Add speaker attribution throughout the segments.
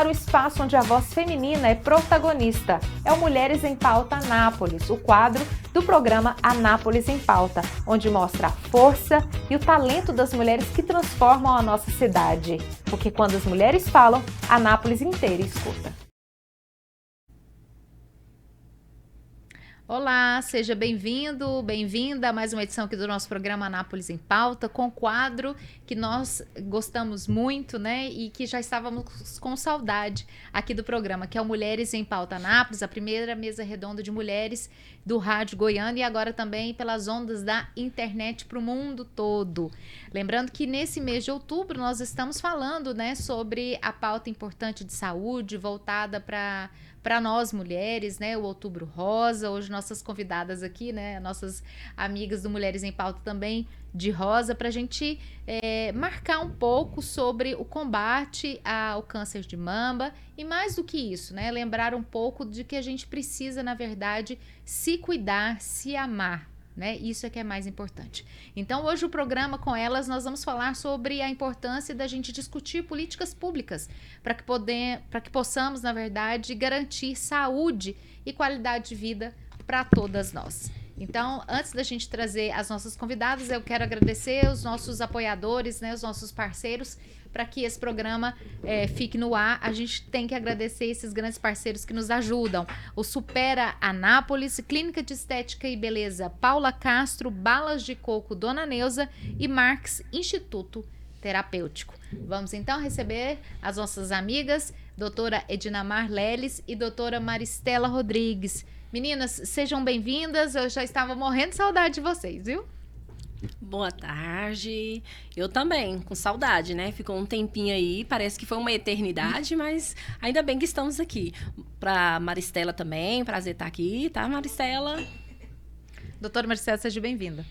Speaker 1: para o espaço onde a voz feminina é protagonista. É o Mulheres em Pauta Anápolis, o quadro do programa Anápolis em Pauta, onde mostra a força e o talento das mulheres que transformam a nossa cidade. Porque quando as mulheres falam, Anápolis inteira escuta.
Speaker 2: Olá, seja bem-vindo, bem-vinda a mais uma edição aqui do nosso programa Anápolis em Pauta, com um quadro que nós gostamos muito, né, e que já estávamos com saudade aqui do programa, que é o Mulheres em Pauta Anápolis, a primeira mesa redonda de mulheres do Rádio Goiano e agora também pelas ondas da internet para o mundo todo. Lembrando que nesse mês de outubro nós estamos falando, né, sobre a pauta importante de saúde voltada para nós mulheres, né, o Outubro Rosa. Hoje nossas convidadas aqui, né, nossas amigas do Mulheres em Pauta também de rosa, para a gente marcar um pouco sobre o combate ao câncer de mama e mais do que isso, né, lembrar um pouco de que a gente precisa, na verdade, se cuidar, se amar. Né? Isso é que é mais importante. Então, hoje o programa com elas, nós vamos falar sobre a importância da gente discutir políticas públicas para que possamos, na verdade, garantir saúde e qualidade de vida para todas nós. Então, antes da gente trazer as nossas convidadas, eu quero agradecer os nossos apoiadores, né, os nossos parceiros, para que esse programa fique no ar. A gente tem que agradecer esses grandes parceiros que nos ajudam. O Supera Anápolis, Clínica de Estética e Beleza Paula Castro, Balas de Coco Dona Neuza e Marx Instituto Terapêutico. Vamos então receber as nossas amigas, doutora Edinamar Leles e doutora Maristela Rodrigues. Meninas, sejam bem-vindas. Eu já estava morrendo de saudade de vocês, viu?
Speaker 3: Boa tarde. Eu também, com saudade, né? Ficou um tempinho aí, parece que foi uma eternidade, mas ainda bem que estamos aqui. Para Maristela também, prazer estar aqui, tá, Maristela?
Speaker 2: Doutora Maristela, seja bem-vinda.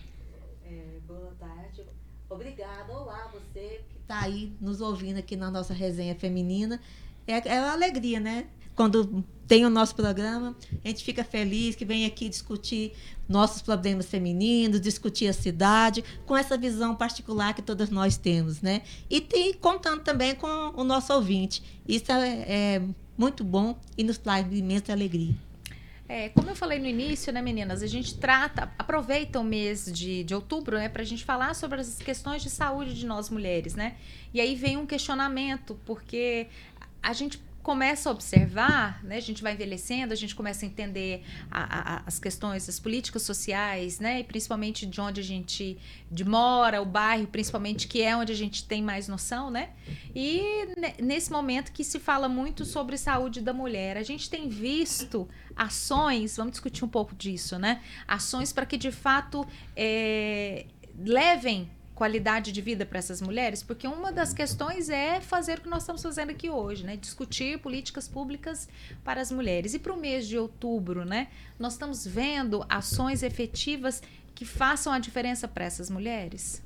Speaker 4: Boa tarde. Obrigada. Olá, você que está aí nos ouvindo aqui na nossa resenha feminina. É uma alegria, né? Quando tem o nosso programa, a gente fica feliz que vem aqui discutir nossos problemas femininos, discutir a cidade, com essa visão particular que todas nós temos, né? E contando também com o nosso ouvinte. Isso é muito bom e nos traz imensa alegria.
Speaker 2: Como eu falei no início, né, meninas, a gente aproveita o mês de outubro, né, pra gente falar sobre as questões de saúde de nós mulheres, né? E aí vem um questionamento, porque a gente começa a observar, né, a gente vai envelhecendo, a gente começa a entender as questões, as políticas sociais, né, e principalmente de onde a gente mora, o bairro, principalmente, que é onde a gente tem mais noção, né? E nesse momento que se fala muito sobre saúde da mulher, a gente tem visto ações, vamos discutir um pouco disso, né? Ações para que, de fato, levem qualidade de vida para essas mulheres, porque uma das questões é fazer o que nós estamos fazendo aqui hoje, né? Discutir políticas públicas para as mulheres. E para o mês de outubro, né? Nós estamos vendo ações efetivas que façam a diferença para essas mulheres?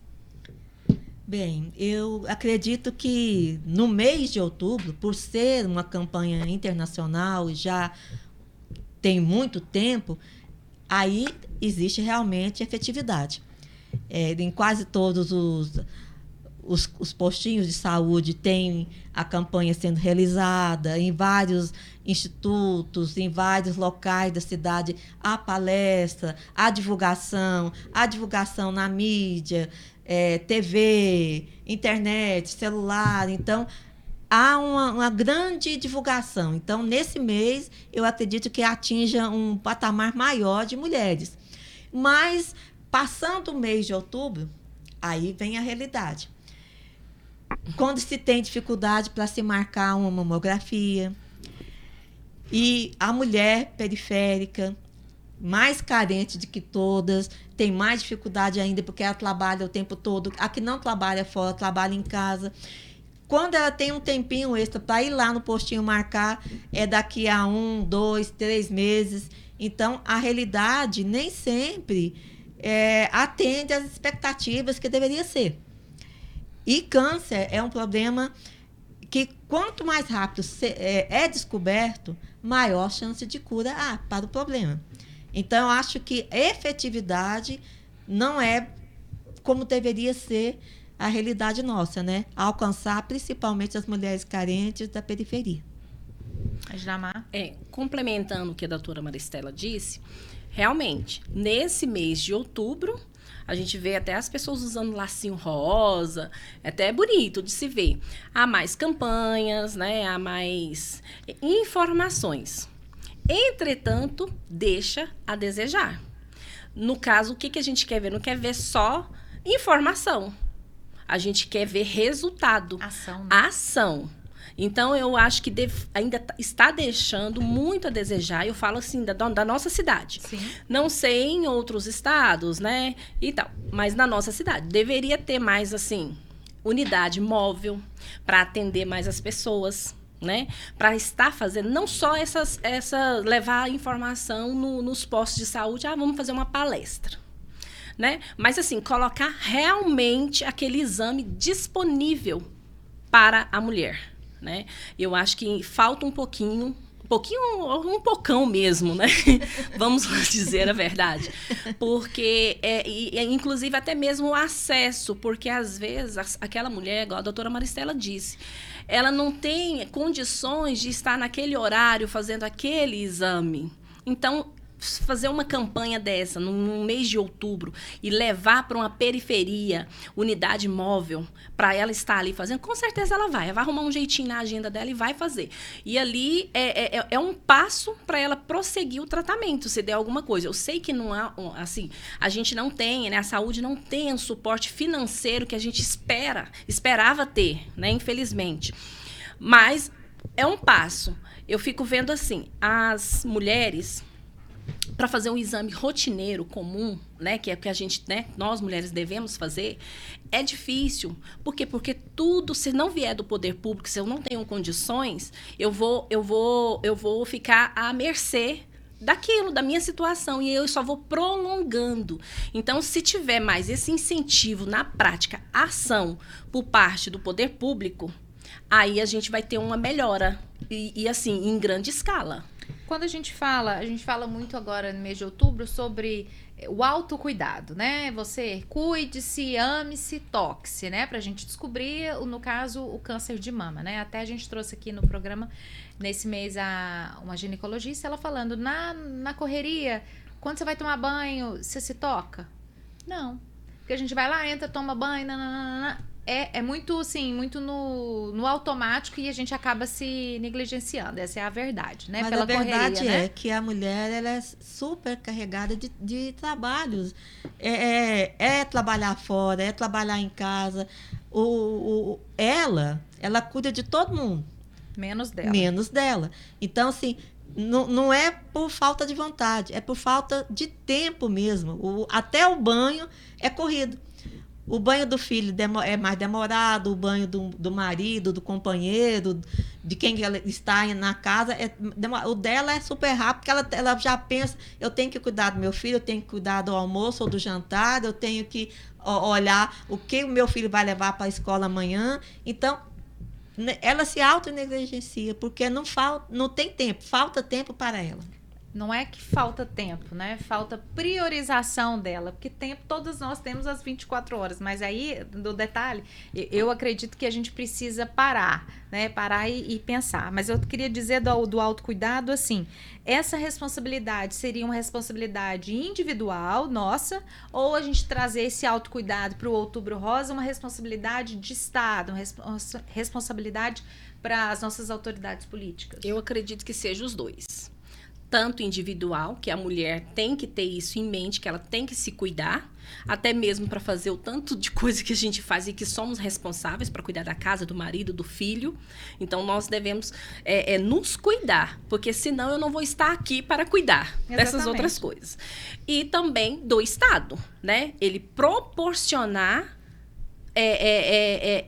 Speaker 4: Bem, eu acredito que no mês de outubro, por ser uma campanha internacional, já tem muito tempo, aí existe realmente efetividade. Em quase todos os postinhos de saúde tem a campanha sendo realizada, em vários institutos, em vários locais da cidade, há palestra, há divulgação na mídia, TV, internet, celular. Então, há uma grande divulgação. Então, nesse mês, eu acredito que atinja um patamar maior de mulheres. Mas, passando o mês de outubro, aí vem a realidade. Quando se tem dificuldade para se marcar uma mamografia, e a mulher periférica, mais carente de que todas, tem mais dificuldade ainda porque ela trabalha o tempo todo. A que não trabalha fora, trabalha em casa. Quando ela tem um tempinho extra para ir lá no postinho marcar, é daqui a 1, 2, 3 meses. Então, a realidade nem sempre atende às expectativas que deveria ser. E câncer é um problema que, quanto mais rápido é descoberto, maior chance de cura há para o problema. Então, eu acho que efetividade não é como deveria ser a realidade nossa, né? Alcançar principalmente as mulheres carentes da periferia.
Speaker 2: Dinamarca.
Speaker 3: Complementando o que a doutora Maristela disse, realmente, nesse mês de outubro, a gente vê até as pessoas usando lacinho rosa, até é bonito de se ver. Há mais campanhas, né? Há mais informações. Entretanto, deixa a desejar. No caso, o que a gente quer ver? Não quer ver só informação. A gente quer ver resultado.
Speaker 2: Ação. Né?
Speaker 3: Ação. Então, eu acho que ainda está deixando muito a desejar. Eu falo assim, da nossa cidade.
Speaker 2: Sim.
Speaker 3: Não sei em outros estados, né? E tal. Mas na nossa cidade. Deveria ter mais, assim, unidade móvel para atender mais as pessoas, né? Para estar fazendo, não só levar a informação nos postos de saúde. Vamos fazer uma palestra. Né? Mas, assim, colocar realmente aquele exame disponível para a mulher. Né? Eu acho que falta um pocão mesmo, né? Vamos dizer a verdade. Porque, inclusive, até mesmo o acesso, porque às vezes aquela mulher, igual a doutora Maristela disse, ela não tem condições de estar naquele horário fazendo aquele exame. Então, fazer uma campanha dessa no mês de outubro e levar para uma periferia, unidade móvel, para ela estar ali fazendo, com certeza ela vai arrumar um jeitinho na agenda dela e vai fazer. E ali é um passo para ela prosseguir o tratamento, se der alguma coisa. Eu sei que não há, assim, a gente não tem, né, a saúde não tem o suporte financeiro que a gente esperava ter, né, infelizmente. Mas é um passo. Eu fico vendo assim, as mulheres, para fazer um exame rotineiro comum, né, que é o que a gente, né, nós mulheres devemos fazer, é difícil. Por quê? Porque tudo, se não vier do poder público, se eu não tenho condições, eu vou ficar à mercê daquilo, da minha situação, e eu só vou prolongando. Então, se tiver mais esse incentivo na prática, ação por parte do poder público, aí a gente vai ter uma melhora, e assim, em grande escala.
Speaker 2: Quando a gente fala muito agora no mês de outubro sobre o autocuidado, né? Você cuide-se, ame-se, toque-se, né? Pra gente descobrir, no caso, o câncer de mama, né? Até a gente trouxe aqui no programa, nesse mês, uma ginecologista, ela falando, na correria, quando você vai tomar banho, você se toca? Não. Porque a gente vai lá, entra, toma banho, nananana. É muito, assim, muito no automático e a gente acaba se negligenciando. Essa é a verdade, né?
Speaker 4: Mas
Speaker 2: pela
Speaker 4: a verdade
Speaker 2: correria, né?
Speaker 4: é que a mulher ela é super carregada de trabalhos. É trabalhar fora, é trabalhar em casa. Ela cuida de todo mundo.
Speaker 2: Menos dela.
Speaker 4: Menos dela. Então, assim, não é por falta de vontade, é por falta de tempo mesmo. Até o banho é corrido. O banho do filho é mais demorado, o banho do marido, do companheiro, de quem ela está na casa, o dela é super rápido, porque ela já pensa, eu tenho que cuidar do meu filho, eu tenho que cuidar do almoço ou do jantar, eu tenho que olhar o que o meu filho vai levar para a escola amanhã. Então, ela se auto-negligencia, porque não tem tempo, falta tempo para ela.
Speaker 2: Não é que falta tempo, né? Falta priorização dela, porque tempo todos nós temos as 24 horas, mas aí, do detalhe, eu acredito que a gente precisa parar, né? Parar e pensar. Mas eu queria dizer do autocuidado, assim, essa responsabilidade seria uma responsabilidade individual, nossa, ou a gente trazer esse autocuidado para o Outubro Rosa, uma responsabilidade de Estado, uma responsabilidade para as nossas autoridades políticas?
Speaker 3: Eu acredito que seja os dois. Tanto individual, que a mulher tem que ter isso em mente, que ela tem que se cuidar, até mesmo para fazer o tanto de coisa que a gente faz e que somos responsáveis para cuidar da casa, do marido, do filho. Então, nós devemos nos cuidar, porque senão eu não vou estar aqui para cuidar dessas outras coisas. E também do Estado, né? Ele proporcionar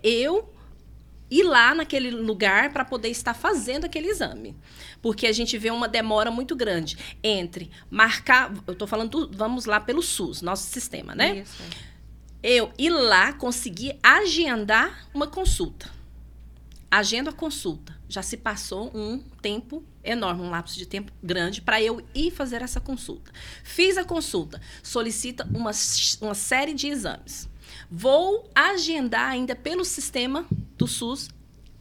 Speaker 3: eu ir lá naquele lugar para poder estar fazendo aquele exame. Porque a gente vê uma demora muito grande entre marcar... Eu estou falando, vamos lá pelo SUS, nosso sistema, né?
Speaker 2: Isso.
Speaker 3: Eu ir lá, conseguir agendar uma consulta. Agendo a consulta. Já se passou um tempo enorme, um lapso de tempo grande para eu ir fazer essa consulta. Fiz a consulta, solicita uma série de exames. Vou agendar ainda pelo sistema do SUS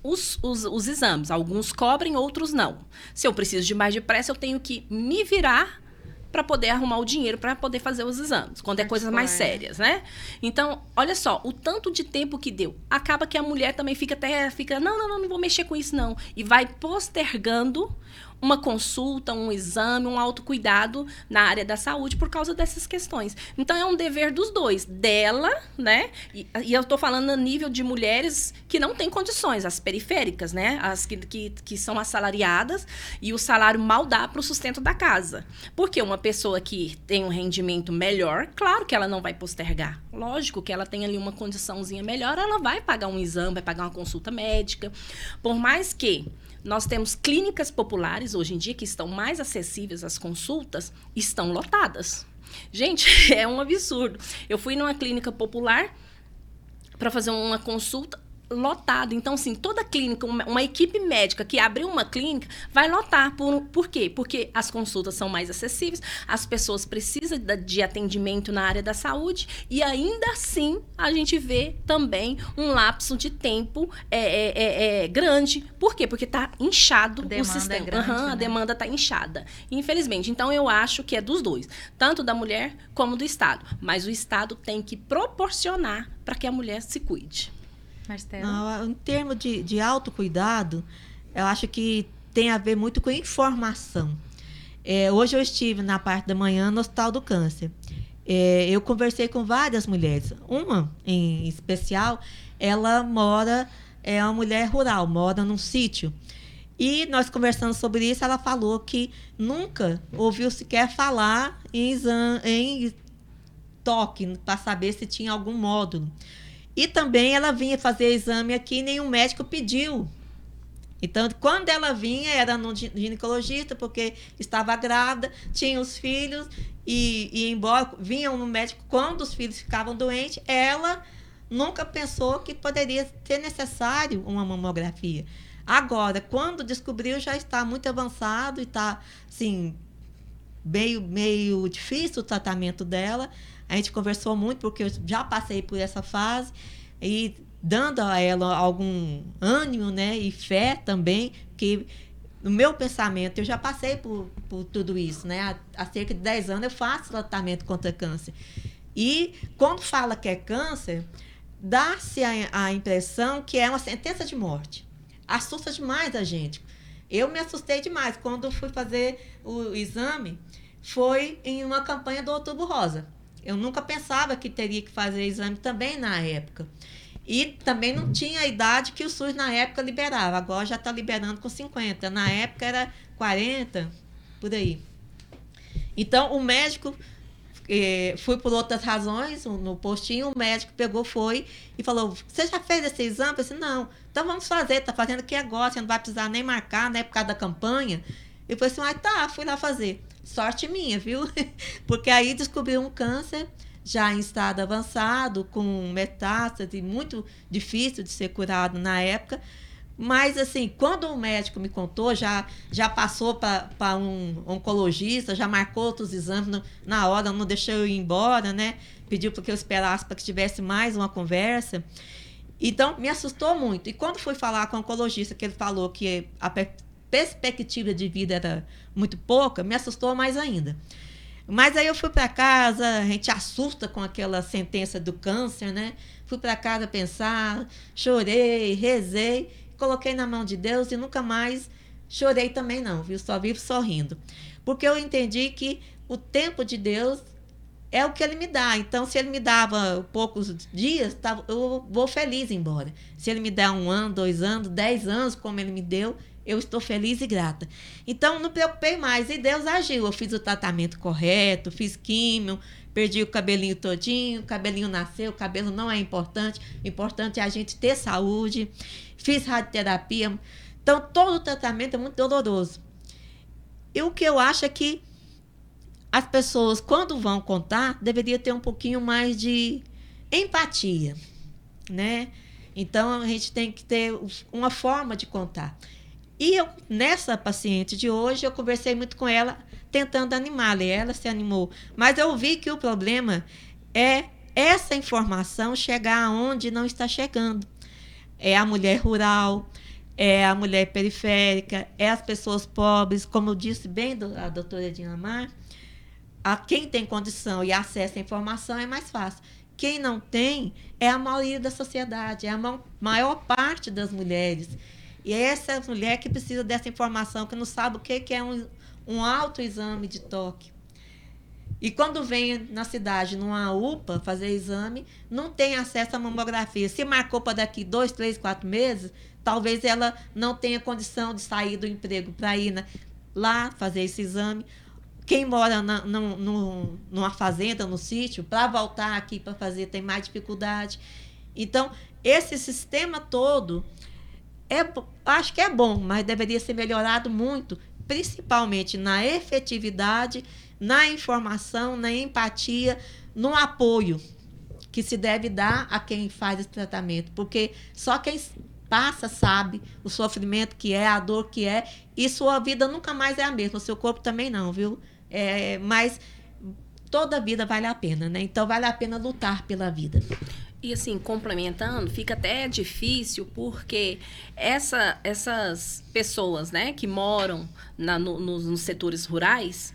Speaker 3: os exames. Alguns cobrem, outros não. Se eu preciso de mais depressa, eu tenho que me virar para poder arrumar o dinheiro para poder fazer os exames, quando é coisas mais sérias, né? Então, olha só, o tanto de tempo que deu. Acaba que a mulher também fica, não vou mexer com isso não. E vai postergando uma consulta, um exame, um autocuidado na área da saúde por causa dessas questões. Então, é um dever dos dois, dela, né? E eu estou falando a nível de mulheres que não têm condições, as periféricas, né? As que são assalariadas e o salário mal dá para o sustento da casa. Porque uma pessoa que tem um rendimento melhor, claro que ela não vai postergar. Lógico que ela tem ali uma condiçãozinha melhor, ela vai pagar um exame, vai pagar uma consulta médica. Por mais que nós temos clínicas populares hoje em dia que estão mais acessíveis às consultas, estão lotadas. Gente, é um absurdo. Eu fui numa clínica popular para fazer uma consulta, lotado. Então, assim, toda clínica, uma equipe médica que abriu uma clínica, vai lotar. Por quê? Porque as consultas são mais acessíveis, as pessoas precisam de atendimento na área da saúde e ainda assim a gente vê também um lapso de tempo grande. Por quê? Porque está inchado o sistema. A demanda está inchada. Infelizmente. Então, eu acho que é dos dois. Tanto da mulher como do Estado. Mas o Estado tem que proporcionar para que a mulher se cuide.
Speaker 4: Não, em termos de autocuidado, eu acho que tem a ver muito com informação. Hoje eu estive na parte da manhã no Hospital do Câncer. Eu conversei com várias mulheres. Uma, em especial, ela é uma mulher rural, mora num sítio. E nós conversando sobre isso, ela falou que nunca ouviu sequer falar em toque, para saber se tinha algum módulo. E também ela vinha fazer exame aqui e nenhum médico pediu. Então, quando ela vinha, era no ginecologista, porque estava grávida, tinha os filhos, e embora vinham no médico quando os filhos ficavam doentes, ela nunca pensou que poderia ser necessário uma mamografia. Agora, quando descobriu, já está muito avançado e está, assim, meio difícil o tratamento dela. A gente conversou muito, porque eu já passei por essa fase, e dando a ela algum ânimo, né, e fé também, que no meu pensamento, eu já passei por tudo isso, né? Há cerca de 10 anos eu faço tratamento contra câncer. E quando fala que é câncer, dá-se a impressão que é uma sentença de morte. Assusta demais a gente. Eu me assustei demais. Quando fui fazer o exame, foi em uma campanha do Outubro Rosa. Eu nunca pensava que teria que fazer exame também na época. E também não tinha a idade que o SUS na época liberava. Agora já está liberando com 50. Na época era 40, por aí. Então, o médico... fui por outras razões, no postinho, o médico foi e falou, você já fez esse exame? Eu disse, não. Então vamos fazer, tá fazendo aqui agora, você não vai precisar nem marcar, né, por causa da campanha. Eu falei assim, fui lá fazer. Sorte minha, viu? Porque aí descobriu um câncer já em estado avançado, com metástase, muito difícil de ser curado na época. Mas, assim, quando o médico me contou, já passou para um oncologista, já marcou outros exames na hora, não deixou eu ir embora, né? Pediu para que eu esperasse para que tivesse mais uma conversa. Então, me assustou muito. E quando fui falar com o oncologista, que ele falou que a perspectiva de vida era muito pouca, me assustou mais ainda. Mas aí eu fui para casa, a gente assusta com aquela sentença do câncer, né? Fui para casa pensar, chorei, rezei, coloquei na mão de Deus e nunca mais chorei também não, viu? Só vivo sorrindo. Porque eu entendi que o tempo de Deus é o que Ele me dá. Então, se Ele me dava poucos dias, eu vou feliz embora. Se Ele me der 1 ano, 2 anos, 10 anos, como Ele me deu, eu estou feliz e grata. Então, não me preocupei mais. E Deus agiu. Eu fiz o tratamento correto, fiz químio, perdi o cabelinho todinho, o cabelinho nasceu, o cabelo não é importante. O importante é a gente ter saúde. Fiz radioterapia. Então, todo o tratamento é muito doloroso. E o que eu acho é que as pessoas, quando vão contar, deveriam ter um pouquinho mais de empatia, né? Então, a gente tem que ter uma forma de contar. E eu, nessa paciente de hoje, eu conversei muito com ela, tentando animá-la, e ela se animou. Mas eu vi que o problema é essa informação chegar aonde não está chegando. É a mulher rural, é a mulher periférica, é as pessoas pobres, como disse bem a doutora Dinamar, a quem tem condição e acesso à informação é mais fácil. Quem não tem é a maioria da sociedade, é a maior parte das mulheres. E é essa mulher que precisa dessa informação, que não sabe o que é um autoexame de toque. E quando vem na cidade, numa UPA, fazer exame, não tem acesso à mamografia. Se marcou para daqui 2, 3, 4 meses, talvez ela não tenha condição de sair do emprego para ir lá fazer esse exame. Quem mora numa fazenda, no sítio, para voltar aqui para fazer, tem mais dificuldade. Então, esse sistema todo, acho que é bom, mas deveria ser melhorado muito, principalmente na efetividade, na informação, na empatia, no apoio que se deve dar a quem faz esse tratamento. Porque só quem passa sabe o sofrimento que é, a dor que é, e sua vida nunca mais é a mesma, o seu corpo também não, viu? Mas toda vida vale a pena, né? Então vale a pena lutar pela vida.
Speaker 3: E assim, complementando, fica até difícil porque essas pessoas, né, que moram nos setores rurais,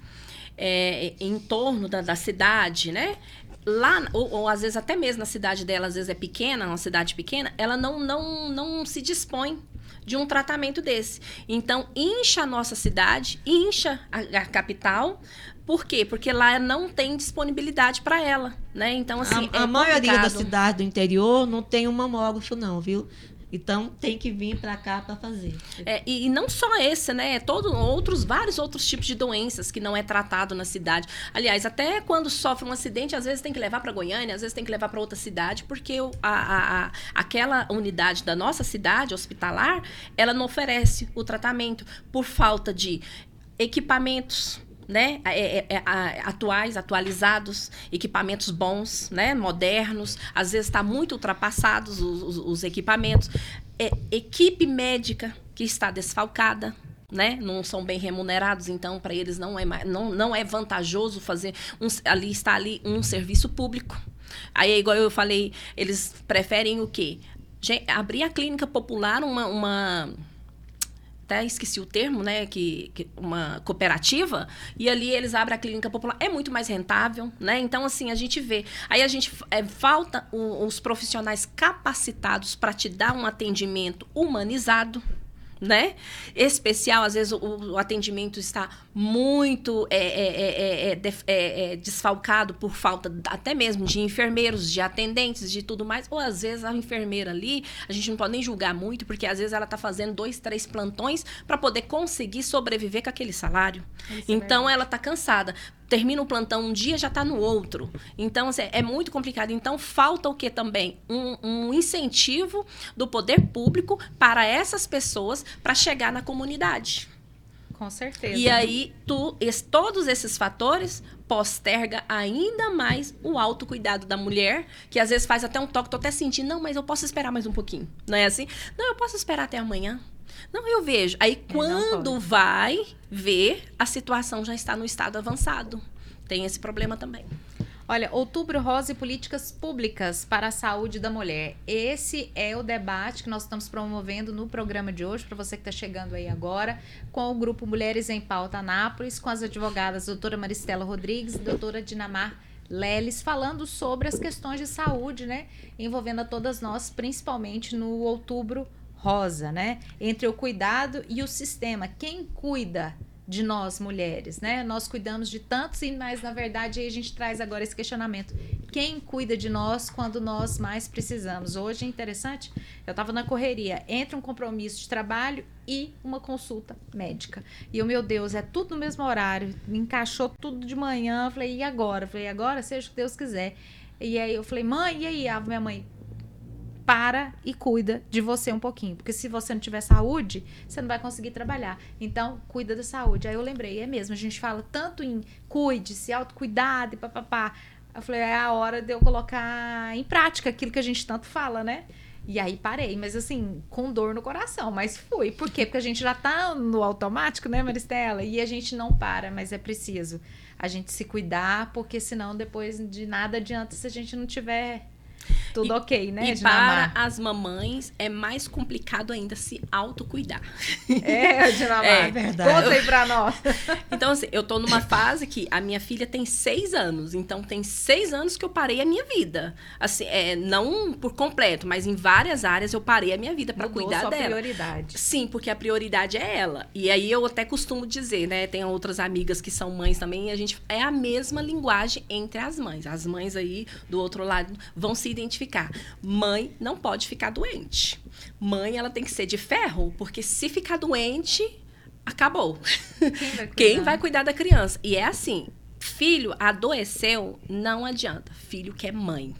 Speaker 3: em torno da cidade, né? Lá, ou às vezes até mesmo na cidade dela, às vezes é pequena, uma cidade pequena, ela não se dispõe de um tratamento desse. Então, incha a nossa cidade, incha a capital. Por quê? Porque lá não tem disponibilidade para ela, né? Então, assim,
Speaker 4: a maioria da cidade do interior não tem um mamógrafo, não, viu? Então, tem que vir para cá para fazer.
Speaker 3: E não só esse, né? Vários outros tipos de doenças que não é tratado na cidade. Aliás, até quando sofre um acidente, às vezes tem que levar para Goiânia, às vezes tem que levar para outra cidade, porque aquela unidade da nossa cidade hospitalar, ela não oferece o tratamento por falta de equipamentos, né, atualizados, equipamentos bons, né, modernos, às vezes está muito ultrapassados os equipamentos, equipe médica que está desfalcada, né, não são bem remunerados, então para eles não é vantajoso fazer está ali um serviço público. Aí, igual eu falei, eles preferem o quê? Abrir a clínica popular, até esqueci o termo, né, uma cooperativa, e ali eles abrem a clínica popular, é muito mais rentável, né, então assim, a gente vê, aí falta os profissionais capacitados para te dar um atendimento humanizado, né, especial, às vezes o atendimento está muito desfalcado por falta até mesmo de enfermeiros, de atendentes, de tudo mais, ou às vezes a enfermeira ali, a gente não pode nem julgar muito, porque às vezes ela está fazendo 2, 3 plantões para poder conseguir sobreviver com aquele salário. Então ela está cansada. Termina o plantão um dia, já está no outro. Então, assim, é muito complicado. Então, falta o quê também? Um incentivo do poder público para essas pessoas para chegar na comunidade.
Speaker 2: Com certeza.
Speaker 3: E aí, todos esses fatores posterga ainda mais o autocuidado da mulher, que às vezes faz até um toque, tô até sentindo, não, mas eu posso esperar mais um pouquinho. Não é assim? Não, eu posso esperar até amanhã. Não, eu vejo. Aí, quando vai ver, a situação já está no estado avançado. Tem esse problema também.
Speaker 2: Olha, Outubro Rosa e Políticas Públicas para a Saúde da Mulher. Esse é o debate que nós estamos promovendo no programa de hoje, para você que está chegando aí agora, com o grupo Mulheres em Pauta Anápolis, com as advogadas doutora Maristela Rodrigues e doutora Dinamar Leles, falando sobre as questões de saúde, né? Envolvendo a todas nós, principalmente no Outubro Rosa, né? Entre o cuidado e o sistema. Quem cuida de nós, mulheres, né? Nós cuidamos de tantos, mas na verdade aí a gente traz agora esse questionamento. Quem cuida de nós quando nós mais precisamos? Hoje é interessante, eu estava na correria entre um compromisso de trabalho e uma consulta médica. E eu, meu Deus, é tudo no mesmo horário, me encaixou tudo de manhã, falei, e agora? Falei, agora seja o que Deus quiser. E aí eu falei, mãe, e aí? A minha mãe, para e cuida de você um pouquinho, porque se você não tiver saúde, você não vai conseguir trabalhar. Então, cuida da saúde. Aí eu lembrei, é mesmo, a gente fala tanto em cuide-se, autocuidado e papapá. Eu falei, é a hora de eu colocar em prática aquilo que a gente tanto fala, né? E aí parei, mas assim, com dor no coração, mas fui. Por quê? Porque a gente já tá no automático, né, Maristela? E a gente não para, mas é preciso a gente se cuidar, porque senão depois de nada adianta se a gente não tiver Tudo ok, né,
Speaker 3: E
Speaker 2: Dinamarca?
Speaker 3: para as mamães é mais complicado ainda se autocuidar.
Speaker 2: Dinamarca.
Speaker 4: É verdade.
Speaker 2: Conta aí pra nós.
Speaker 3: Então, assim, eu tô numa fase que a minha filha tem 6 anos. Então, tem 6 anos que eu parei a minha vida. Assim, não por completo, mas em várias áreas eu parei a minha vida para
Speaker 2: Mudou
Speaker 3: cuidar
Speaker 2: sua
Speaker 3: dela.
Speaker 2: prioridade.
Speaker 3: Sim, porque a prioridade é ela. E aí eu até costumo dizer, né? Tem outras amigas que são mães também, e a gente é a mesma linguagem entre as mães. As mães aí do outro lado vão se identificar. Mãe não pode ficar doente. Mãe, ela tem que ser de ferro, porque se ficar doente, acabou. Quem vai cuidar da criança? E é assim, filho adoeceu, não adianta. Filho quer mãe.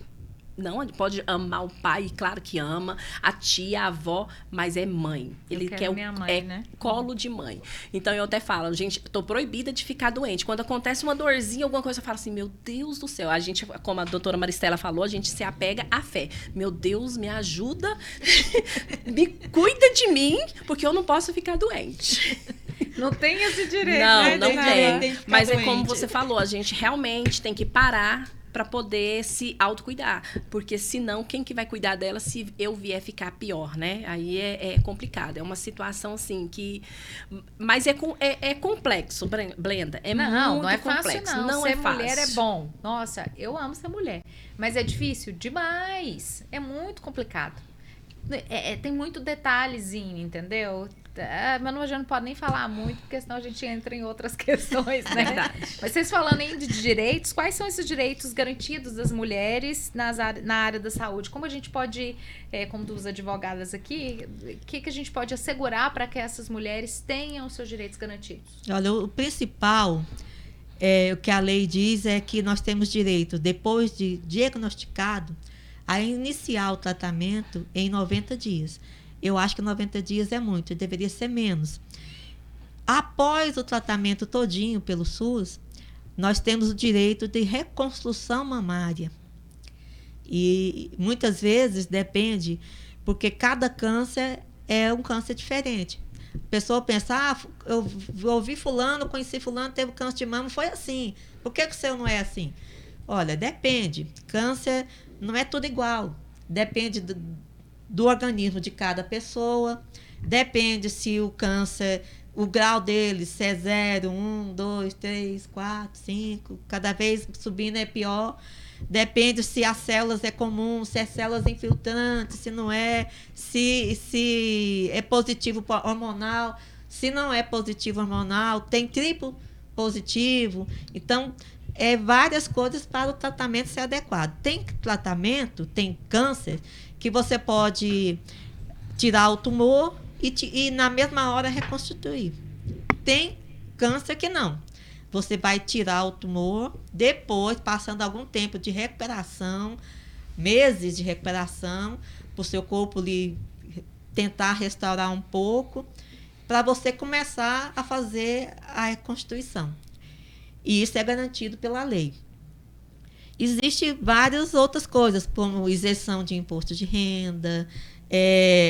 Speaker 3: Não pode amar o pai, claro que ama, a tia, a avó, mas é mãe. Ele quer
Speaker 2: minha mãe, né?
Speaker 3: colo de mãe. Então eu até falo, gente, tô proibida de ficar doente. Quando acontece uma dorzinha, alguma coisa, eu falo assim, meu Deus do céu. A gente, como a doutora Maristela falou, a gente se apega à fé. Meu Deus, me ajuda, me cuida de mim, porque eu não posso ficar doente.
Speaker 2: Não tem esse direito,
Speaker 3: Não,
Speaker 2: né?
Speaker 3: não
Speaker 2: Dinamarca?
Speaker 3: tem. Mas é como você falou, a gente realmente tem que parar para poder se autocuidar. Porque senão, quem que vai cuidar dela se eu vier ficar pior, né? Aí é complicado. É uma situação, assim, que... Mas é complexo, Blenda.
Speaker 2: Não é
Speaker 3: complexo.
Speaker 2: fácil, não.
Speaker 3: Não
Speaker 2: Ser
Speaker 3: é fácil.
Speaker 2: mulher é bom. Nossa, eu amo ser mulher. Mas é difícil demais. É muito complicado. Tem muito detalhezinho, entendeu? Mas a gente não pode nem falar muito, porque senão a gente entra em outras questões, né?
Speaker 3: Verdade.
Speaker 2: Mas vocês falando aí de direitos, quais são esses direitos garantidos das mulheres na área da saúde? Como a gente pode, como duas advogadas aqui, o que a gente pode assegurar para que essas mulheres tenham os seus direitos garantidos?
Speaker 4: Olha, o principal, o que a lei diz é que nós temos direito, depois de diagnosticado, a iniciar o tratamento em 90 dias. Eu acho que 90 dias é muito, deveria ser menos. Após o tratamento todinho pelo SUS, nós temos o direito de reconstrução mamária. E muitas vezes depende, porque cada câncer é um câncer diferente. A pessoa pensa, eu ouvi fulano, conheci fulano, teve câncer de mama, foi assim. Por que o seu não é assim? Olha, depende. Câncer não é tudo igual. Depende do organismo de cada pessoa. Depende se o câncer, o grau dele, se é 0, 1, 2, 3, 4, 5, cada vez subindo é pior. Depende se as células é comum, se é células infiltrantes, se não é, se é positivo hormonal, se não é positivo hormonal, tem triplo positivo. Então, várias coisas para o tratamento ser adequado. Tem tratamento, tem câncer, que você pode tirar o tumor e na mesma hora reconstituir. Tem câncer que não. Você vai tirar o tumor, depois, passando algum tempo de recuperação, meses de recuperação, para o seu corpo tentar restaurar um pouco, para você começar a fazer a reconstituição. E isso é garantido pela lei. Existem várias outras coisas, como isenção de imposto de renda,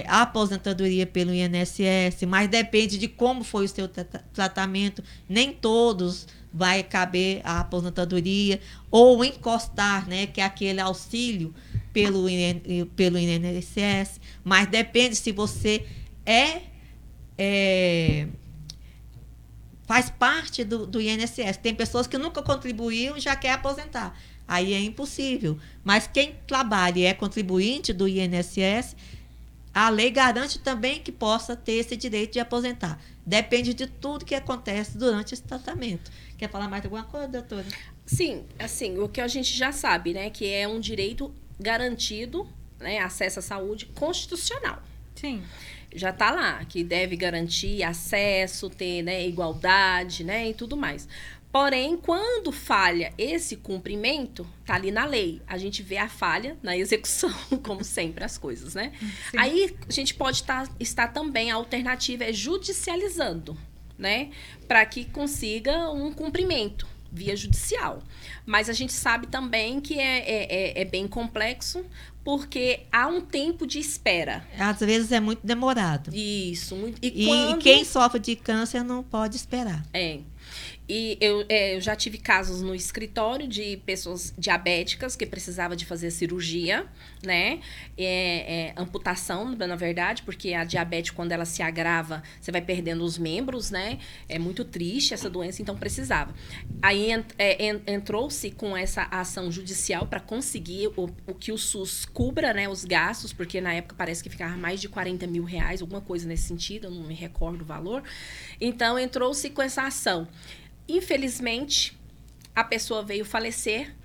Speaker 4: a aposentadoria pelo INSS, mas depende de como foi o seu tratamento. Nem todos vai caber a aposentadoria, ou encostar, né, que é aquele auxílio pelo INSS, mas depende se você faz parte do INSS. Tem pessoas que nunca contribuíram e já quer aposentar. Aí é impossível. Mas quem trabalha e é contribuinte do INSS, a lei garante também que possa ter esse direito de aposentar. Depende de tudo que acontece durante esse tratamento. Quer falar mais alguma coisa, doutora?
Speaker 3: Sim, assim, o que a gente já sabe, né, que é um direito garantido, né, acesso à saúde constitucional.
Speaker 2: Sim.
Speaker 3: Já está lá, que deve garantir acesso, ter, né, igualdade, né, e tudo mais. Porém, quando falha esse cumprimento, tá ali na lei. A gente vê a falha na execução, como sempre as coisas, né? Sim. Aí a gente pode estar também, a alternativa é judicializando, né? Para que consiga um cumprimento via judicial. Mas a gente sabe também que é bem complexo, porque há um tempo de espera.
Speaker 4: Às vezes é muito demorado.
Speaker 3: Isso. Muito,
Speaker 4: e quem sofre de câncer não pode esperar.
Speaker 3: E eu já tive casos no escritório de pessoas diabéticas que precisavam de fazer cirurgia, né? Amputação, na verdade, porque a diabetes, quando ela se agrava, você vai perdendo os membros, né? É muito triste essa doença, então precisava. Aí entrou-se com essa ação judicial para conseguir o que o SUS cubra, né? Os gastos, porque na época parece que ficava mais de 40 mil reais, alguma coisa nesse sentido, eu não me recordo o valor. Então, entrou-se com essa ação. Infelizmente, a pessoa veio falecer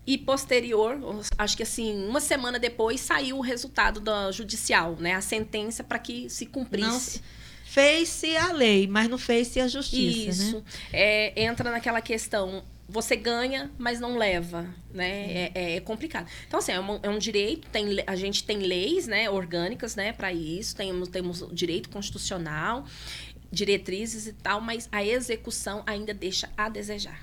Speaker 3: e posterior, acho que assim, uma semana depois, saiu o resultado da judicial, né? A sentença para que se cumprisse.
Speaker 4: Não, fez-se a lei, mas não fez-se a justiça,
Speaker 3: Isso.
Speaker 4: Né?
Speaker 3: Entra naquela questão, você ganha, mas não leva, né? É complicado. Então, assim, é um direito, a gente tem leis, né, orgânicas, né, para isso, temos o direito constitucional, diretrizes e tal, mas a execução ainda deixa a desejar.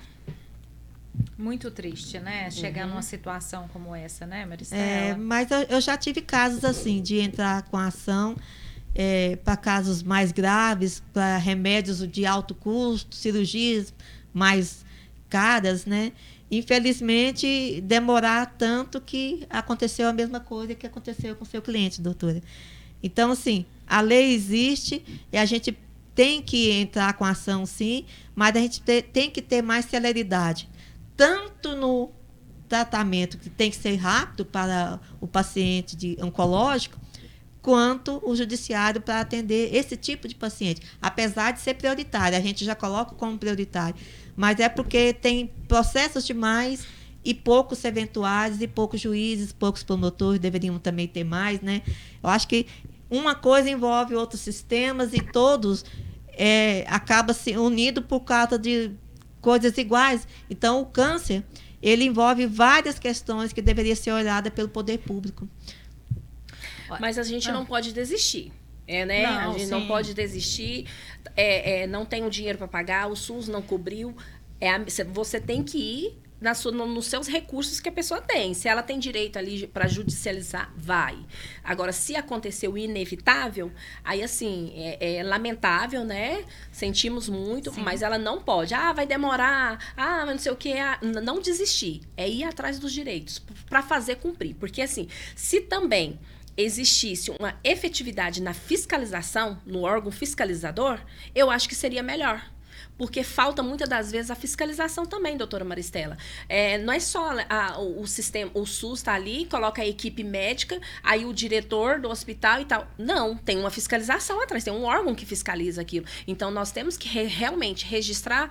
Speaker 2: Muito triste, né? Chegar numa situação como essa, né, Maristela?
Speaker 4: Mas eu já tive casos assim, de entrar com ação para casos mais graves, para remédios de alto custo, cirurgias mais caras, né? Infelizmente, demorar tanto que aconteceu a mesma coisa que aconteceu com o seu cliente, doutora. Então, assim, a lei existe e a gente tem que entrar com ação, sim, mas a gente tem que ter mais celeridade, tanto no tratamento, que tem que ser rápido para o paciente oncológico, quanto o judiciário para atender esse tipo de paciente. Apesar de ser prioritário, a gente já coloca como prioritário, mas é porque tem processos demais e poucos serventuários e poucos juízes, poucos promotores, deveriam também ter mais, né? Eu acho que uma coisa envolve outros sistemas e todos acabam se unindo por causa de coisas iguais. Então, o câncer, ele envolve várias questões que deveriam ser olhadas pelo poder público.
Speaker 3: Mas a gente não pode desistir. Né?
Speaker 2: Não,
Speaker 3: a gente não pode desistir. Não tem o dinheiro para pagar, o SUS não cobriu. Você tem que ir nos seus recursos que a pessoa tem. Se ela tem direito ali para judicializar, vai. Agora, se aconteceu o inevitável, aí assim, é lamentável, né? Sentimos muito, sim, mas ela não pode. Vai demorar, mas não sei o quê. Não desistir. É ir atrás dos direitos para fazer cumprir. Porque assim, se também existisse uma efetividade na fiscalização, no órgão fiscalizador, eu acho que seria melhor. Porque falta muitas das vezes a fiscalização também, doutora Maristela. Não é só o sistema, o SUS está ali, coloca a equipe médica, aí o diretor do hospital e tal. Não, tem uma fiscalização atrás, tem um órgão que fiscaliza aquilo. Então, nós temos que realmente registrar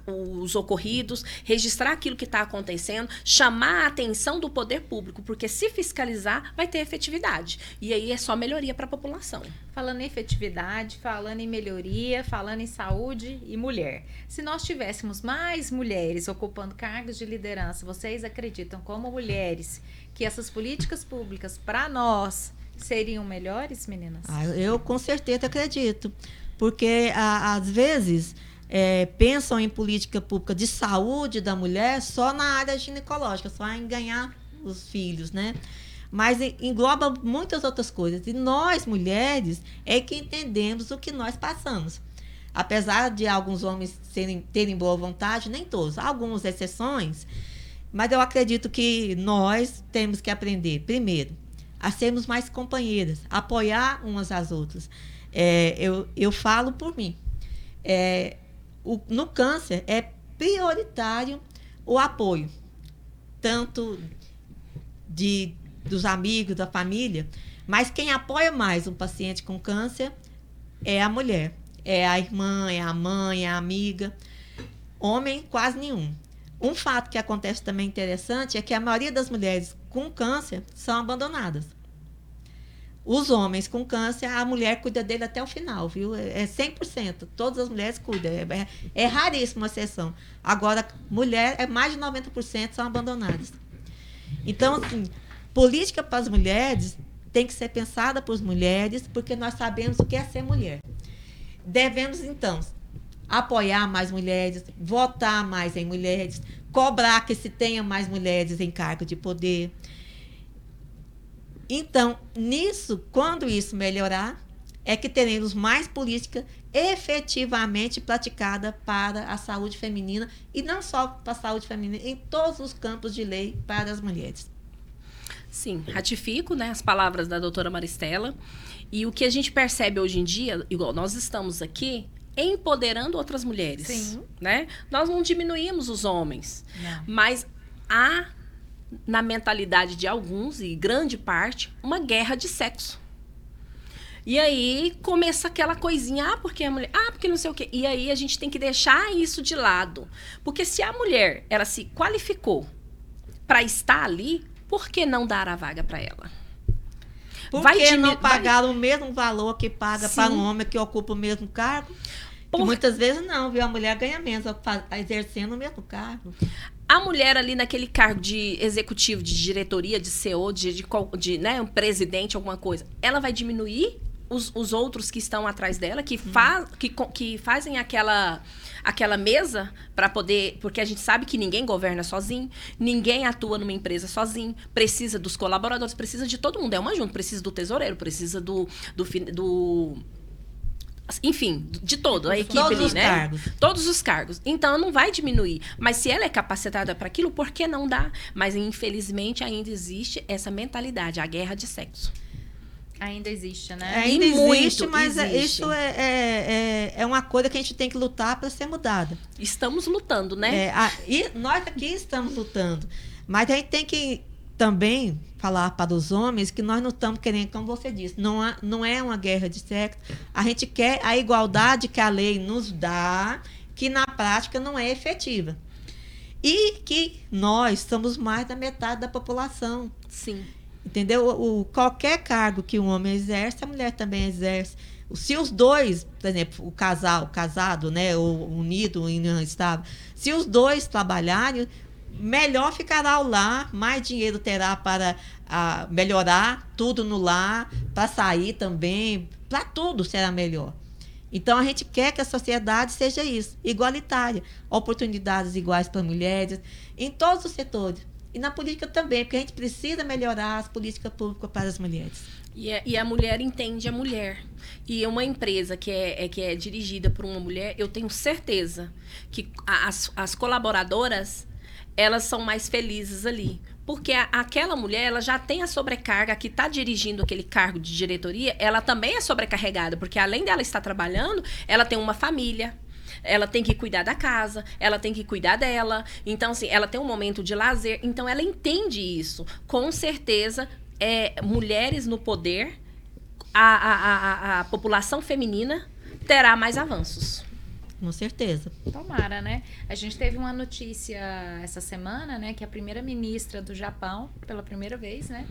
Speaker 3: os ocorridos, registrar aquilo que está acontecendo, chamar a atenção do poder público, porque se fiscalizar, vai ter efetividade. E aí é só melhoria para a população.
Speaker 2: Falando em efetividade, falando em melhoria, falando em saúde e mulher. Se nós tivéssemos mais mulheres ocupando cargos de liderança, vocês acreditam, como mulheres, que essas políticas públicas para nós seriam melhores, meninas?
Speaker 4: Eu com certeza acredito. Porque, às vezes, pensam em política pública de saúde da mulher só na área ginecológica, só em ganhar os filhos, né? Mas engloba muitas outras coisas. E nós, mulheres, é que entendemos o que nós passamos. Apesar de alguns homens terem boa vontade, nem todos, algumas exceções, mas eu acredito que nós temos que aprender, primeiro, a sermos mais companheiras, apoiar umas às outras. Eu falo por mim. No câncer, é prioritário o apoio, tanto dos amigos, da família, mas quem apoia mais um paciente com câncer é a mulher. É a irmã, é a mãe, é a amiga. Homem, quase nenhum. Um fato que acontece também interessante é que a maioria das mulheres com câncer são abandonadas. Os homens com câncer, a mulher cuida dele até o final, viu? É 100%. Todas as mulheres cuidam. É raríssima a exceção. Agora, mulher, mais de 90% são abandonadas. Então, assim, política para as mulheres tem que ser pensada por mulheres, porque nós sabemos o que é ser mulher. Devemos, então, apoiar mais mulheres, votar mais em mulheres, cobrar que se tenha mais mulheres em cargo de poder. Então, quando isso melhorar, é que teremos mais política efetivamente praticada para a saúde feminina, e não só para a saúde feminina, em todos os campos de lei para as mulheres.
Speaker 3: Sim, ratifico, né, as palavras da doutora Maristela. E o que a gente percebe hoje em dia, igual nós estamos aqui, empoderando outras mulheres.
Speaker 2: Sim.
Speaker 3: Né? Nós não diminuímos os homens,
Speaker 2: Não.
Speaker 3: mas há, na mentalidade de alguns, e grande parte, uma guerra de sexo. E aí começa aquela coisinha, porque a mulher, porque não sei o quê. E aí a gente tem que deixar isso de lado. Porque se a mulher, ela se qualificou para estar ali, por que não dar a vaga para ela?
Speaker 4: Por que não pagar o mesmo valor que paga para um homem que ocupa o mesmo cargo? Muitas vezes não, viu? A mulher ganha menos exercendo o mesmo cargo.
Speaker 3: A mulher ali naquele cargo de executivo, de diretoria, de CEO, de né, um presidente, alguma coisa, ela vai diminuir os outros que estão atrás dela, que fazem aquela mesa para poder... Porque a gente sabe que ninguém governa sozinho, ninguém atua numa empresa sozinho, precisa dos colaboradores, precisa de todo mundo. É uma junta, precisa do tesoureiro, precisa enfim, de todo, a equipe
Speaker 4: todos
Speaker 3: ali,
Speaker 4: os
Speaker 3: né?
Speaker 4: Cargos.
Speaker 3: Todos os cargos. Então, não vai diminuir. Mas se ela é capacitada para aquilo, por que não dá? Mas, infelizmente, ainda existe essa mentalidade, a guerra de sexo.
Speaker 2: Ainda existe, né?
Speaker 4: Ainda existe, mas
Speaker 3: existe.
Speaker 4: isso é uma coisa que a gente tem que lutar para ser mudada.
Speaker 3: Estamos lutando, né?
Speaker 4: E nós aqui estamos lutando. Mas a gente tem que também falar para os homens que nós não estamos querendo, como você disse, não é uma guerra de sexo. A gente quer a igualdade que a lei nos dá, que na prática não é efetiva. E que nós somos mais da metade da população.
Speaker 3: Sim.
Speaker 4: Entendeu? Qualquer cargo que um homem exerce, a mulher também exerce. Se os dois, por exemplo, o casado, né, ou unido, união estável, se os dois trabalharem, melhor ficará o lar, mais dinheiro terá para melhorar tudo no lar, para sair também, para tudo será melhor. Então, a gente quer que a sociedade seja isso, igualitária, oportunidades iguais para mulheres, em todos os setores. E na política também, porque a gente precisa melhorar as políticas públicas para as mulheres.
Speaker 3: E a mulher entende a mulher. E uma empresa que é dirigida por uma mulher, eu tenho certeza que as colaboradoras, elas são mais felizes ali. Porque aquela mulher, ela já tem a sobrecarga, que está dirigindo aquele cargo de diretoria, ela também é sobrecarregada, porque além dela estar trabalhando, ela tem uma família, ela tem que cuidar da casa, ela tem que cuidar dela. Então, assim, ela tem um momento de lazer. Então, ela entende isso. Com certeza, mulheres no poder, a população feminina terá mais avanços.
Speaker 4: Com certeza.
Speaker 2: Tomara, né? A gente teve uma notícia essa semana, né? Que a primeira-ministra do Japão, pela primeira vez, né?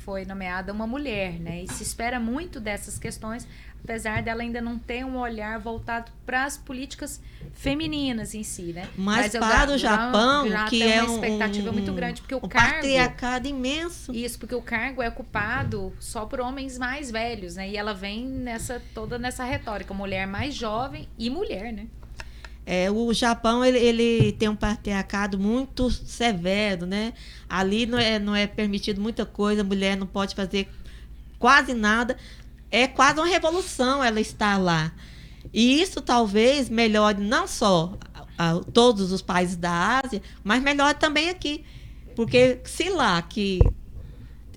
Speaker 2: Foi nomeada uma mulher, né? E se espera muito dessas questões, apesar dela ainda não ter um olhar voltado para as políticas femininas em si, né?
Speaker 4: Mas para o Japão,
Speaker 2: já
Speaker 4: que
Speaker 2: tem
Speaker 4: é
Speaker 2: uma expectativa muito grande, porque o cargo...
Speaker 4: patriarcado imenso.
Speaker 2: Isso, porque o cargo é ocupado só por homens mais velhos, né? E ela vem toda nessa retórica, mulher mais jovem e mulher, né?
Speaker 4: O Japão, ele tem um patriarcado muito severo, né? Ali não é permitido muita coisa, a mulher não pode fazer quase nada. É quase uma revolução ela estar lá. E isso talvez melhore não só todos os países da Ásia, mas melhore também aqui. Porque se lá que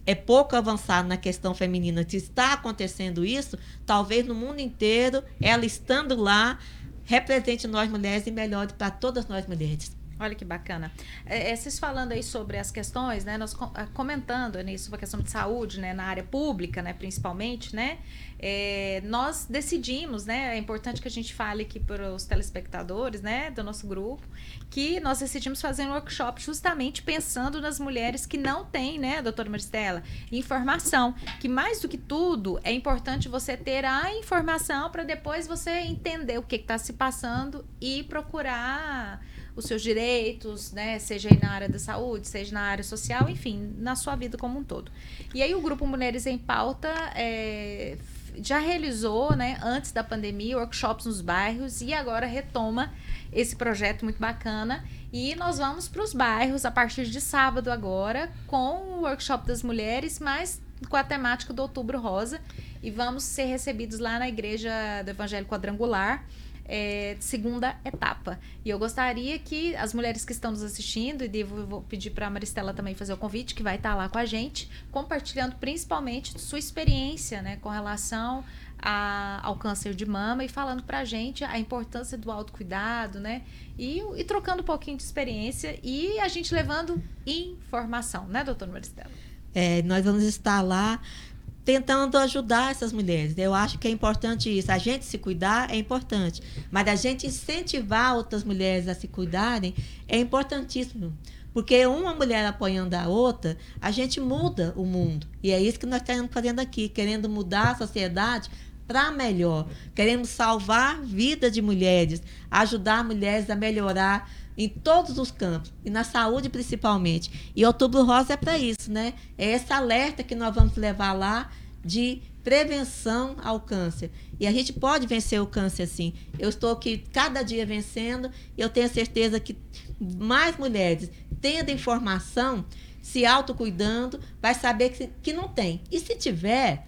Speaker 4: é pouco avançado na questão feminina, se está acontecendo isso, talvez no mundo inteiro, ela estando lá, represente nós mulheres e melhore para todas nós mulheres.
Speaker 2: Olha que bacana. Vocês falando aí sobre as questões, né? Nós comentando nisso, sobre a questão de saúde, né? Na área pública, né? Principalmente, né? Nós decidimos, né? É importante que a gente fale aqui para os telespectadores, né? Do nosso grupo, que nós decidimos fazer um workshop justamente pensando nas mulheres que não têm, né, doutora Maristela, informação. Que mais do que tudo, é importante você ter a informação para depois você entender o que está se passando e procurar os seus direitos, né, seja aí na área da saúde, seja na área social, enfim, na sua vida como um todo. E aí o Grupo Mulheres em Pauta já realizou, né, antes da pandemia, workshops nos bairros e agora retoma esse projeto muito bacana. E nós vamos para os bairros a partir de sábado agora com o workshop das mulheres, mas com a temática do Outubro Rosa. e vamos ser recebidos lá na Igreja do Evangelho Quadrangular, segunda etapa. E eu gostaria que as mulheres que estão nos assistindo, e vou pedir para a Maristela também fazer o convite, que vai estar lá com a gente, compartilhando principalmente sua experiência, né, com relação ao câncer de mama, e falando para a gente a importância do autocuidado, né, e trocando um pouquinho de experiência, e a gente levando informação, né, doutora Maristela?
Speaker 4: Nós vamos estar lá tentando ajudar essas mulheres. Eu acho que é importante isso. A gente se cuidar é importante, mas a gente incentivar outras mulheres a se cuidarem é importantíssimo. Porque uma mulher apoiando a outra, a gente muda o mundo. E é isso que nós estamos fazendo aqui, querendo mudar a sociedade para melhor. Queremos salvar a vida de mulheres, ajudar mulheres a melhorar em todos os campos, e na saúde principalmente. E Outubro Rosa é para isso, né? É esse alerta que nós vamos levar lá de prevenção ao câncer. E a gente pode vencer o câncer, sim. Eu estou aqui cada dia vencendo, e eu tenho certeza que mais mulheres, tendo informação, se autocuidando, vai saber que não tem. E se tiver,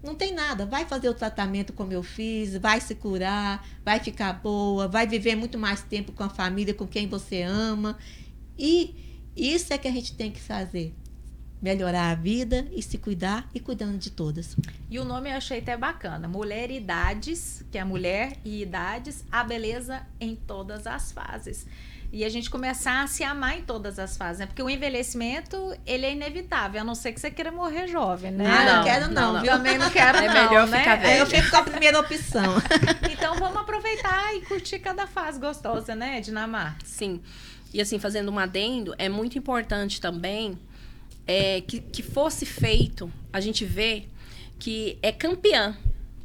Speaker 4: não tem nada, vai fazer o tratamento como eu fiz, vai se curar, vai ficar boa, vai viver muito mais tempo com a família, com quem você ama. E isso é que a gente tem que fazer, melhorar a vida e se cuidar, e cuidando de todas.
Speaker 2: E o nome eu achei até bacana, Mulher e Idades, que é mulher e idades, a beleza em todas as fases. E a gente começar a se amar em todas as fases, né? Porque o envelhecimento, ele é inevitável, a não ser que você queira morrer jovem, né?
Speaker 4: Não quero não, viu?
Speaker 2: Também não quero não,
Speaker 3: melhor
Speaker 2: né?
Speaker 3: ficar velha.
Speaker 4: Eu fico com a primeira opção.
Speaker 2: Então vamos aproveitar e curtir cada fase gostosa, né, Dinamar?
Speaker 3: Sim. E assim, fazendo um adendo, é muito importante também que fosse feito, a gente vê que é campeã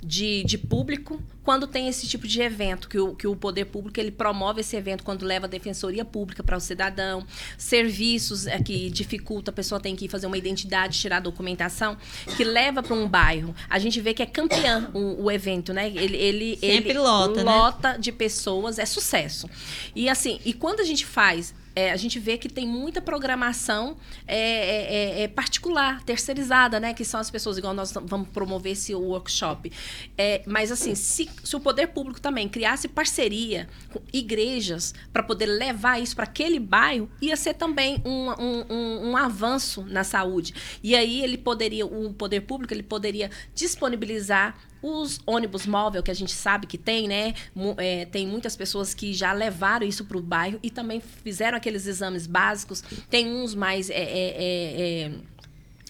Speaker 3: de público quando tem esse tipo de evento, que o poder público ele promove esse evento quando leva a defensoria pública para o cidadão, serviços que dificulta, a pessoa tem que ir fazer uma identidade, tirar a documentação, que leva para um bairro. A gente vê que é campeão o evento, né? Ele
Speaker 4: sempre lota,
Speaker 3: né? De pessoas, é sucesso. E assim, e quando a gente faz... a gente vê que tem muita programação particular, terceirizada, né? Que são as pessoas, igual nós vamos promover esse workshop. Mas, assim, se o poder público também criasse parceria com igrejas para poder levar isso para aquele bairro, ia ser também um avanço na saúde. E aí o poder público ele poderia disponibilizar os ônibus móvel, que a gente sabe que tem, né? Tem muitas pessoas que já levaram isso para o bairro e também fizeram aqueles exames básicos. Tem uns mais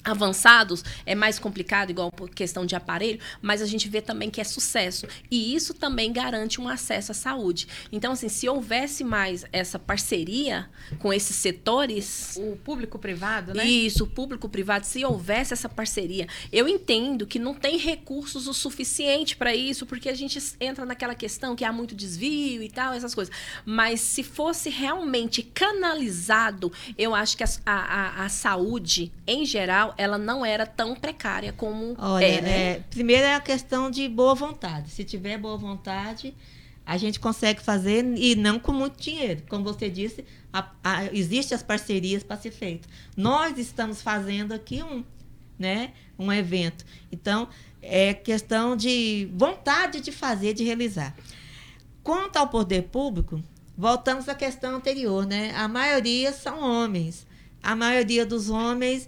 Speaker 3: avançados, é mais complicado, igual por questão de aparelho, mas a gente vê também que é sucesso. E isso também garante um acesso à saúde. Então, assim, se houvesse mais essa parceria com esses setores...
Speaker 2: O público-privado, né?
Speaker 3: Isso, o público-privado, se houvesse essa parceria. Eu entendo que não tem recursos o suficiente para isso, porque a gente entra naquela questão que há muito desvio e tal, essas coisas. Mas se fosse realmente canalizado, eu acho que a saúde, em geral, ela não era tão precária como né?
Speaker 4: Primeiro é a questão de boa vontade. Se tiver boa vontade, a gente consegue fazer, e não com muito dinheiro. Como você disse, existem as parcerias para ser feito. Nós estamos fazendo aqui um evento. Então, é questão de vontade de fazer, de realizar. Quanto ao poder público, voltamos à questão anterior, né? A maioria são homens. A maioria dos homens...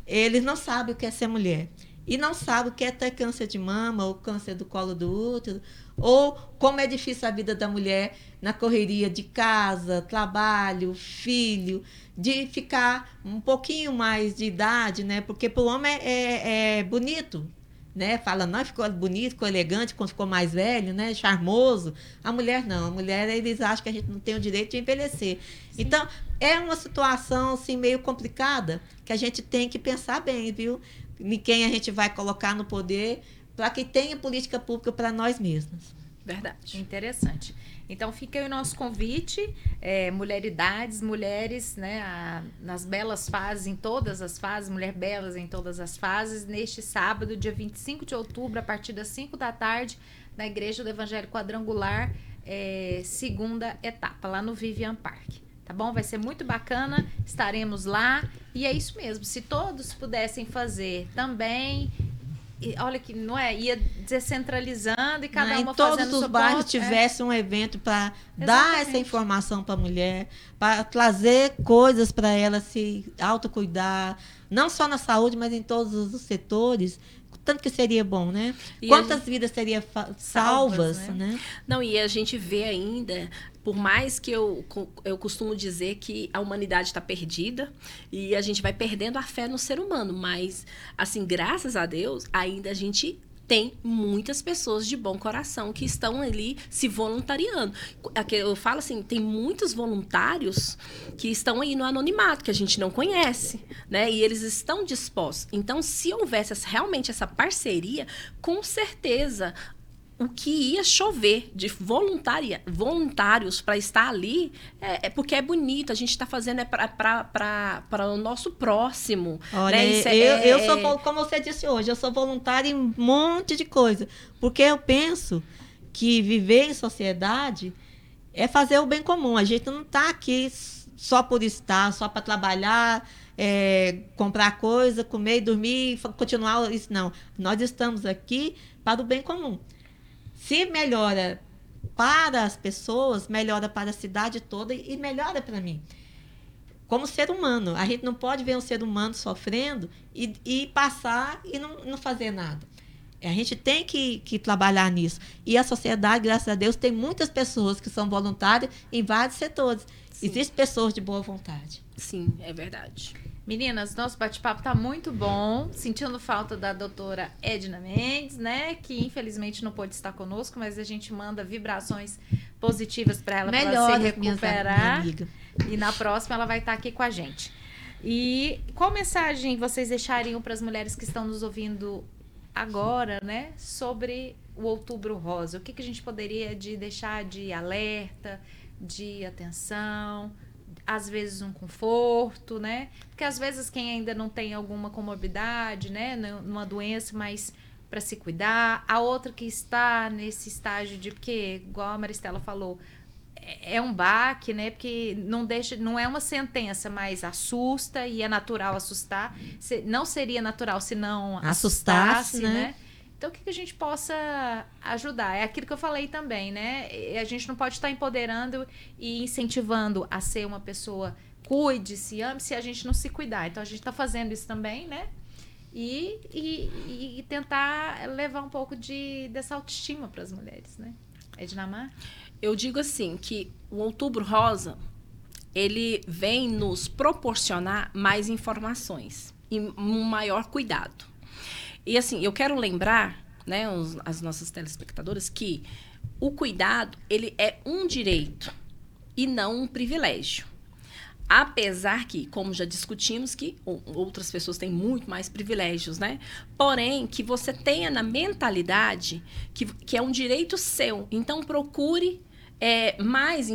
Speaker 4: eles não sabem o que é ser mulher. E não sabem o que é ter câncer de mama, ou câncer do colo do útero, ou como é difícil a vida da mulher na correria de casa, trabalho, filho, de ficar um pouquinho mais de idade, né? Porque para o homem é bonito, né? Fala, não, ficou bonito, ficou elegante quando ficou mais velho, né? Charmoso. A mulher não. A mulher, eles acham que a gente não tem o direito de envelhecer. Sim. Então, é uma situação assim, meio complicada, que a gente tem que pensar bem, viu? Em quem a gente vai colocar no poder, para que tenha política pública para nós mesmas.
Speaker 3: Verdade.
Speaker 2: Interessante. Então, fica aí o nosso convite, mulheridades, mulheres, né, nas belas fases, em todas as fases, mulher belas em todas as fases, neste sábado, dia 25 de outubro, a partir das 5 da tarde, na Igreja do Evangelho Quadrangular, segunda etapa, lá no Vivian Park. Tá bom? Vai ser muito bacana, estaremos lá, e é isso mesmo, se todos pudessem fazer também olha que não é, ia descentralizando e cada uma
Speaker 4: em todos
Speaker 2: fazendo
Speaker 4: os
Speaker 2: seu
Speaker 4: bairros
Speaker 2: ponto,
Speaker 4: tivesse um evento para dar essa
Speaker 2: Exatamente.
Speaker 4: informação para a mulher, para trazer coisas para ela se autocuidar, não só na saúde, mas em todos os setores. Tanto que seria bom, né?
Speaker 3: E
Speaker 4: Quantas vidas seriam salvas,
Speaker 2: né?
Speaker 4: né?
Speaker 3: Não, e a gente vê ainda, por mais que eu costumo dizer que a humanidade está perdida e a gente vai perdendo a fé no ser humano, mas, assim, graças a Deus, ainda a gente tem muitas pessoas de bom coração que estão ali se voluntariando. Eu falo assim, tem muitos voluntários que estão aí no anonimato, que a gente não conhece, né? E eles estão dispostos. Então, se houvesse realmente essa parceria, com certeza o que ia chover de voluntários para estar ali é porque é bonito, a gente está fazendo para o nosso próximo.
Speaker 4: Olha,
Speaker 3: né?
Speaker 4: eu sou, como você disse hoje, eu sou voluntária em um monte de coisa, porque eu penso que viver em sociedade é fazer o bem comum. A gente não está aqui só por estar, só para trabalhar, comprar coisa, comer e dormir, continuar isso. Não, nós estamos aqui para o bem comum. Se melhora para as pessoas, melhora para a cidade toda e melhora para mim. Como ser humano, a gente não pode ver um ser humano sofrendo e passar e não fazer nada. A gente tem que trabalhar nisso. E a sociedade, graças a Deus, tem muitas pessoas que são voluntárias em vários setores.
Speaker 3: Sim.
Speaker 4: Existem pessoas de boa vontade.
Speaker 3: Sim, é verdade.
Speaker 2: Meninas, nosso bate-papo tá muito bom. Sentindo falta da doutora Edna Mendes, né? Que infelizmente não pôde estar conosco, mas a gente manda vibrações positivas para ela, para ela se recuperar.
Speaker 4: Minha amiga.
Speaker 2: E na próxima ela vai estar aqui com a gente. E qual mensagem vocês deixariam para as mulheres que estão nos ouvindo agora, né? Sobre o Outubro Rosa? O que a gente poderia deixar de alerta, de atenção, às vezes um conforto, né? Porque às vezes quem ainda não tem alguma comorbidade, né? Numa doença, mas para se cuidar. A outra que está nesse estágio de porque, igual a Maristela falou, é um baque, né? Porque não é uma sentença, mas assusta e é natural assustar. Não seria natural se não assustasse, né? Então, o que a gente possa ajudar? É aquilo que eu falei também, né? A gente não pode estar empoderando e incentivando a ser uma pessoa cuide-se, ame, se a gente não se cuidar. Então, a gente está fazendo isso também, né? E tentar levar um pouco dessa autoestima para as mulheres, né? Ednamar?
Speaker 3: Eu digo assim, que o Outubro Rosa, ele vem nos proporcionar mais informações e um maior cuidado. E assim, eu quero lembrar, né, as nossas telespectadoras, que o cuidado, ele é um direito e não um privilégio. Apesar que, como já discutimos, que outras pessoas têm muito mais privilégios, né? Porém, que você tenha na mentalidade que é um direito seu. Então, procure mais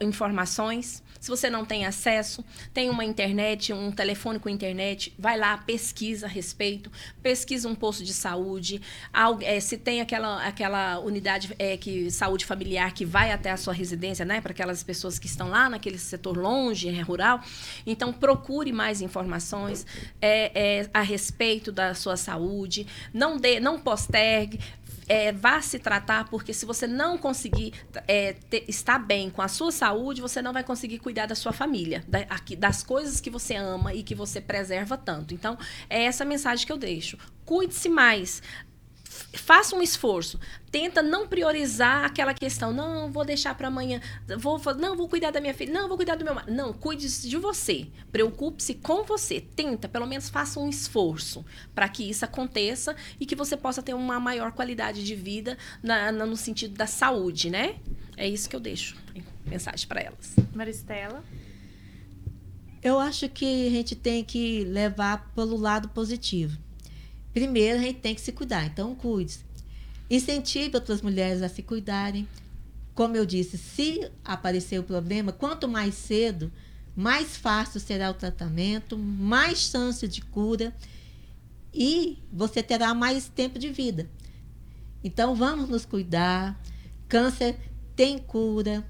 Speaker 3: informações. Se você não tem acesso, tem uma internet, um telefone com internet, vai lá, pesquisa a respeito, pesquisa um posto de saúde, se tem aquela unidade saúde familiar que vai até a sua residência, né, para aquelas pessoas que estão lá naquele setor longe, rural. Então, procure mais informações a respeito da sua saúde, não postergue. Vá se tratar, porque se você não conseguir estar bem com a sua saúde, você não vai conseguir cuidar da sua família, das coisas que você ama e que você preserva tanto. Então, é essa mensagem que eu deixo. Cuide-se mais. Faça um esforço. Tenta não priorizar aquela questão. Não, vou deixar para amanhã. Vou cuidar da minha filha. Não, vou cuidar do meu marido. Não, cuide de você. Preocupe-se com você. Tenta, pelo menos faça um esforço para que isso aconteça e que você possa ter uma maior qualidade de vida no sentido da saúde, né? É isso que eu deixo. Mensagem para elas.
Speaker 2: Maristela?
Speaker 4: Eu acho que a gente tem que levar pelo lado positivo. Primeiro, a gente tem que se cuidar, então cuide-se. Incentive outras mulheres a se cuidarem. Como eu disse, se aparecer o problema, quanto mais cedo, mais fácil será o tratamento, mais chance de cura e você terá mais tempo de vida. Então, vamos nos cuidar. Câncer tem cura,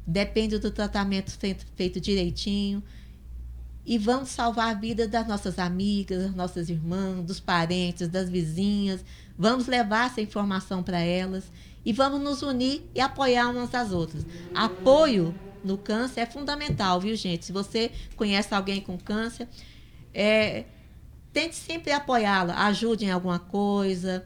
Speaker 4: depende do tratamento feito direitinho. e vamos salvar a vida das nossas amigas, das nossas irmãs, dos parentes, das vizinhas. Vamos levar essa informação para elas e vamos nos unir e apoiar umas às outras. Apoio no câncer é fundamental, viu, gente? Se você conhece alguém com câncer, tente sempre apoiá-la, ajude em alguma coisa,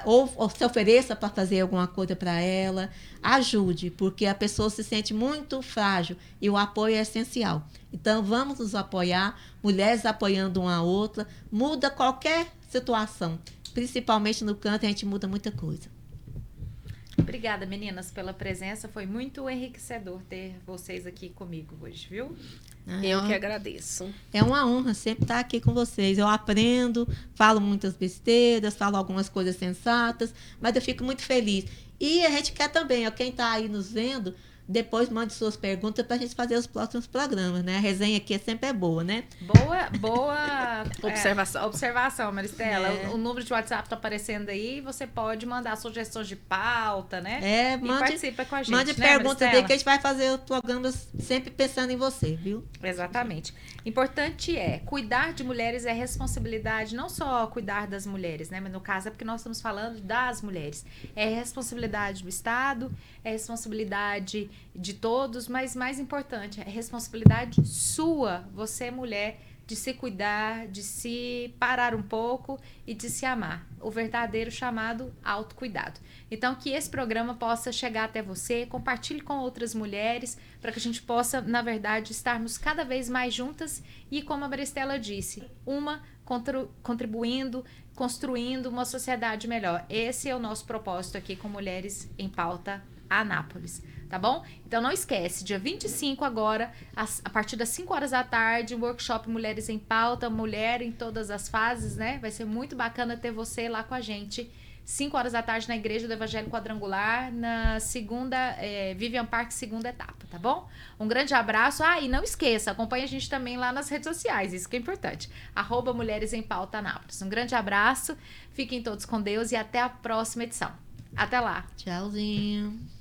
Speaker 4: ou se ofereça para fazer alguma coisa para ela, ajude, porque a pessoa se sente muito frágil e o apoio é essencial. Então, vamos nos apoiar, mulheres apoiando uma a outra, muda qualquer situação, principalmente no câncer, a gente muda muita coisa.
Speaker 2: Obrigada, meninas, pela presença. Foi muito enriquecedor ter vocês aqui comigo hoje, viu?
Speaker 3: Eu que agradeço.
Speaker 4: É uma honra sempre estar aqui com vocês. Eu aprendo, falo muitas besteiras, falo algumas coisas sensatas, mas eu fico muito feliz. E a gente quer também, quem está aí nos vendo, depois mande suas perguntas para a gente fazer os próximos programas, né? A resenha aqui sempre é boa, né?
Speaker 2: Boa observação, Maristela. O número de WhatsApp está aparecendo aí, você pode mandar sugestões de pauta, né? E participa com a gente,
Speaker 4: mande
Speaker 2: né,
Speaker 4: perguntas
Speaker 2: Maristela?
Speaker 4: aí que a gente vai fazer os programas sempre pensando em você, viu?
Speaker 2: Exatamente. Importante cuidar de mulheres é responsabilidade, não só cuidar das mulheres, né? Mas no caso é porque nós estamos falando das mulheres. É responsabilidade do Estado, é responsabilidade de todos, mas mais importante, é responsabilidade sua, você mulher, de se cuidar, de se parar um pouco e de se amar. O verdadeiro chamado autocuidado. Então, que esse programa possa chegar até você, compartilhe com outras mulheres, para que a gente possa, na verdade, estarmos cada vez mais juntas e, como a Maristela disse, uma contribuindo, construindo uma sociedade melhor. Esse é o nosso propósito aqui com Mulheres em Pauta Anápolis. Tá bom? Então não esquece, dia 25 agora, a partir das 5 horas da tarde, um workshop Mulheres em Pauta, mulher em todas as fases, né? Vai ser muito bacana ter você lá com a gente. 5 horas da tarde na Igreja do Evangelho Quadrangular, na segunda, Vivian Park, segunda etapa, tá bom? Um grande abraço. E não esqueça, acompanhe a gente também lá nas redes sociais, isso que é importante. @Mulheres em Pauta Anápolis. Um grande abraço, fiquem todos com Deus e até a próxima edição. Até lá.
Speaker 4: Tchauzinho.